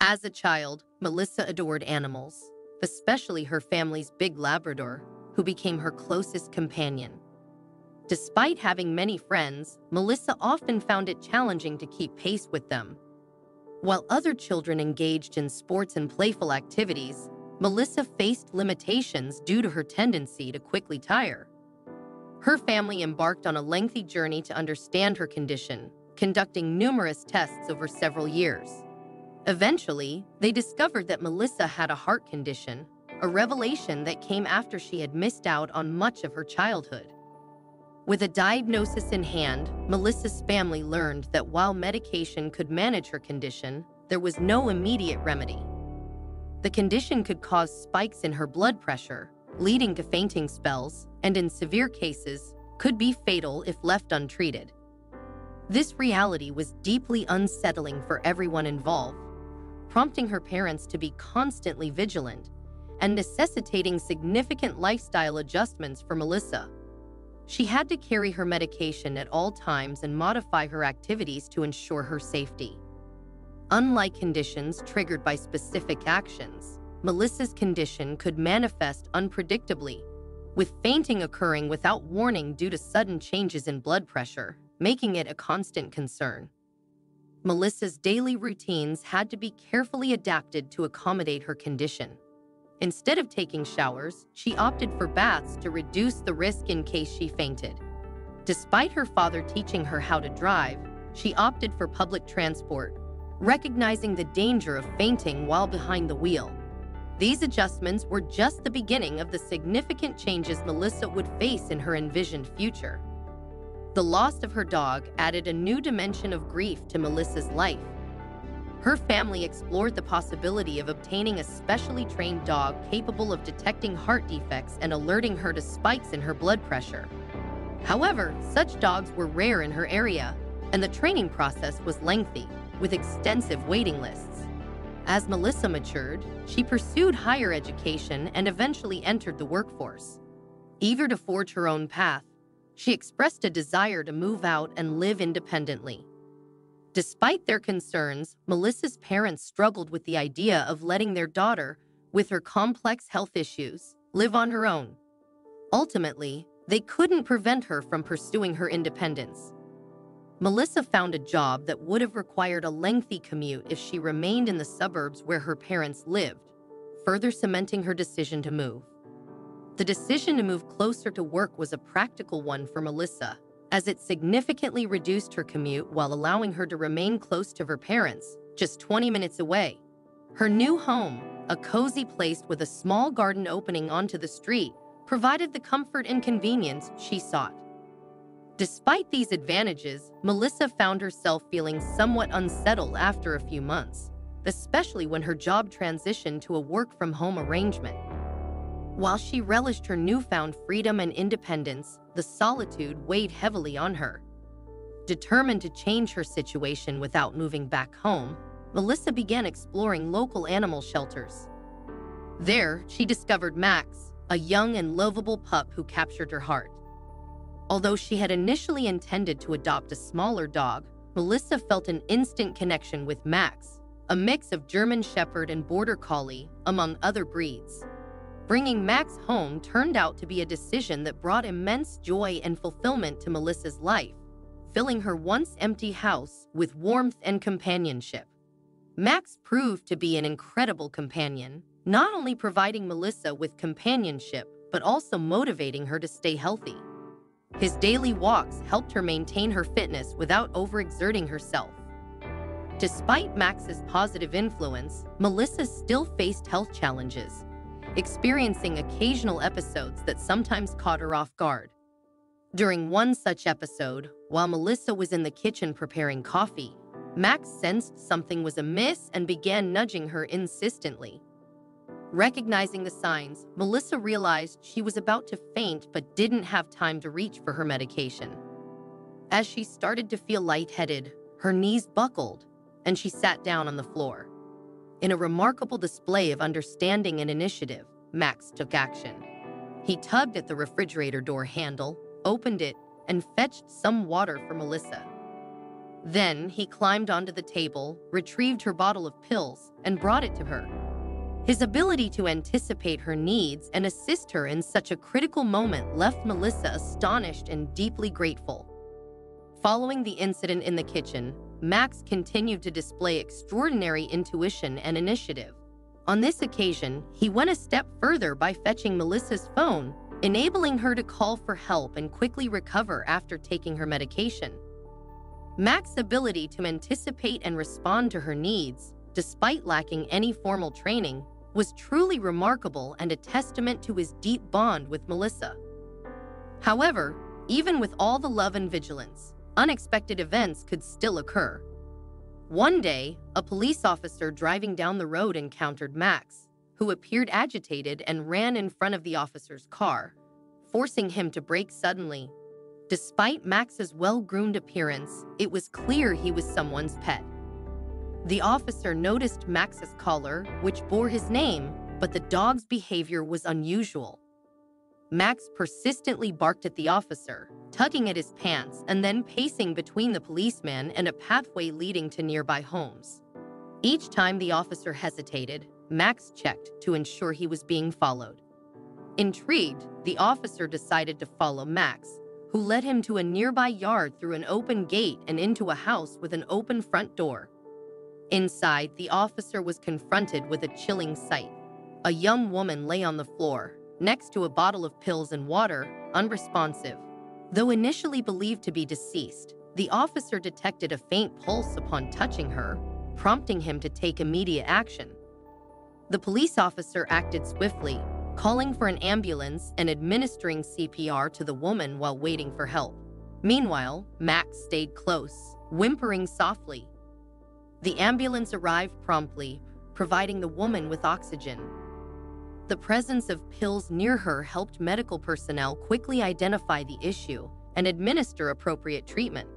As a child, Melissa adored animals, especially her family's big Labrador, who became her closest companion. Despite having many friends, Melissa often found it challenging to keep pace with them. While other children engaged in sports and playful activities, Melissa faced limitations due to her tendency to quickly tire. Her family embarked on a lengthy journey to understand her condition, conducting numerous tests over several years. Eventually, they discovered that Melissa had a heart condition, a revelation that came after she had missed out on much of her childhood. With a diagnosis in hand, Melissa's family learned that while medication could manage her condition, there was no immediate remedy. The condition could cause spikes in her blood pressure, leading to fainting spells, and in severe cases, could be fatal if left untreated. This reality was deeply unsettling for everyone involved, prompting her parents to be constantly vigilant and necessitating significant lifestyle adjustments for Melissa. She had to carry her medication at all times and modify her activities to ensure her safety. Unlike conditions triggered by specific actions, Melissa's condition could manifest unpredictably, with fainting occurring without warning due to sudden changes in blood pressure, making it a constant concern. Melissa's daily routines had to be carefully adapted to accommodate her condition. Instead of taking showers, she opted for baths to reduce the risk in case she fainted. Despite her father teaching her how to drive, she opted for public transport, recognizing the danger of fainting while behind the wheel. These adjustments were just the beginning of the significant changes Melissa would face in her envisioned future. The loss of her dog added a new dimension of grief to Melissa's life. Her family explored the possibility of obtaining a specially trained dog capable of detecting heart defects and alerting her to spikes in her blood pressure. However, such dogs were rare in her area, and the training process was lengthy, with extensive waiting lists. As Melissa matured, she pursued higher education and eventually entered the workforce. Eager to forge her own path, she expressed a desire to move out and live independently. Despite their concerns, Melissa's parents struggled with the idea of letting their daughter, with her complex health issues, live on her own. Ultimately, they couldn't prevent her from pursuing her independence. Melissa found a job that would have required a lengthy commute if she remained in the suburbs where her parents lived, further cementing her decision to move. The decision to move closer to work was a practical one for Melissa, as it significantly reduced her commute while allowing her to remain close to her parents, just 20 minutes away. Her new home, a cozy place with a small garden opening onto the street, provided the comfort and convenience she sought. Despite these advantages, Melissa found herself feeling somewhat unsettled after a few months, especially when her job transitioned to a work-from-home arrangement. While she relished her newfound freedom and independence, the solitude weighed heavily on her. Determined to change her situation without moving back home, Melissa began exploring local animal shelters. There, she discovered Max, a young and lovable pup who captured her heart. Although she had initially intended to adopt a smaller dog, Melissa felt an instant connection with Max, a mix of German Shepherd and Border Collie, among other breeds. Bringing Max home turned out to be a decision that brought immense joy and fulfillment to Melissa's life, filling her once empty house with warmth and companionship. Max proved to be an incredible companion, not only providing Melissa with companionship, but also motivating her to stay healthy. His daily walks helped her maintain her fitness without overexerting herself. Despite Max's positive influence, Melissa still faced health challenges, experiencing occasional episodes that sometimes caught her off guard. During one such episode, while Melissa was in the kitchen preparing coffee, Max sensed something was amiss and began nudging her insistently. Recognizing the signs, Melissa realized she was about to faint but didn't have time to reach for her medication. As she started to feel lightheaded, her knees buckled, and she sat down on the floor. In a remarkable display of understanding and initiative, Max took action. He tugged at the refrigerator door handle, opened it, and fetched some water for Melissa. Then he climbed onto the table, retrieved her bottle of pills, and brought it to her. His ability to anticipate her needs and assist her in such a critical moment left Melissa astonished and deeply grateful. Following the incident in the kitchen, Max continued to display extraordinary intuition and initiative. On this occasion, he went a step further by fetching Melissa's phone, enabling her to call for help and quickly recover after taking her medication. Max's ability to anticipate and respond to her needs, despite lacking any formal training, was truly remarkable and a testament to his deep bond with Melissa. However, even with all the love and vigilance, unexpected events could still occur. One day, a police officer driving down the road encountered Max, who appeared agitated and ran in front of the officer's car, forcing him to brake suddenly. Despite Max's well-groomed appearance, it was clear he was someone's pet. The officer noticed Max's collar, which bore his name, but the dog's behavior was unusual. Max persistently barked at the officer, tugging at his pants and then pacing between the policeman and a pathway leading to nearby homes. Each time the officer hesitated, Max checked to ensure he was being followed. Intrigued, the officer decided to follow Max, who led him to a nearby yard through an open gate and into a house with an open front door. Inside, the officer was confronted with a chilling sight. A young woman lay on the floor, next to a bottle of pills and water, unresponsive. Though initially believed to be deceased, the officer detected a faint pulse upon touching her, prompting him to take immediate action. The police officer acted swiftly, calling for an ambulance and administering CPR to the woman while waiting for help. Meanwhile, Max stayed close, whimpering softly. The ambulance arrived promptly, providing the woman with oxygen. The presence of pills near her helped medical personnel quickly identify the issue and administer appropriate treatment.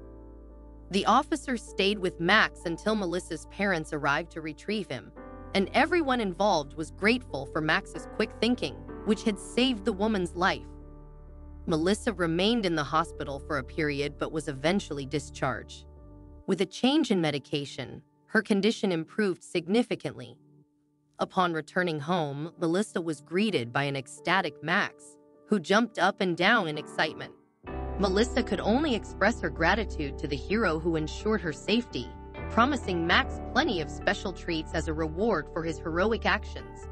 The officer stayed with Max until Melissa's parents arrived to retrieve him, and everyone involved was grateful for Max's quick thinking, which had saved the woman's life. Melissa remained in the hospital for a period but was eventually discharged. With a change in medication, her condition improved significantly. Upon returning home, Melissa was greeted by an ecstatic Max, who jumped up and down in excitement. Melissa could only express her gratitude to the hero who ensured her safety, promising Max plenty of special treats as a reward for his heroic actions.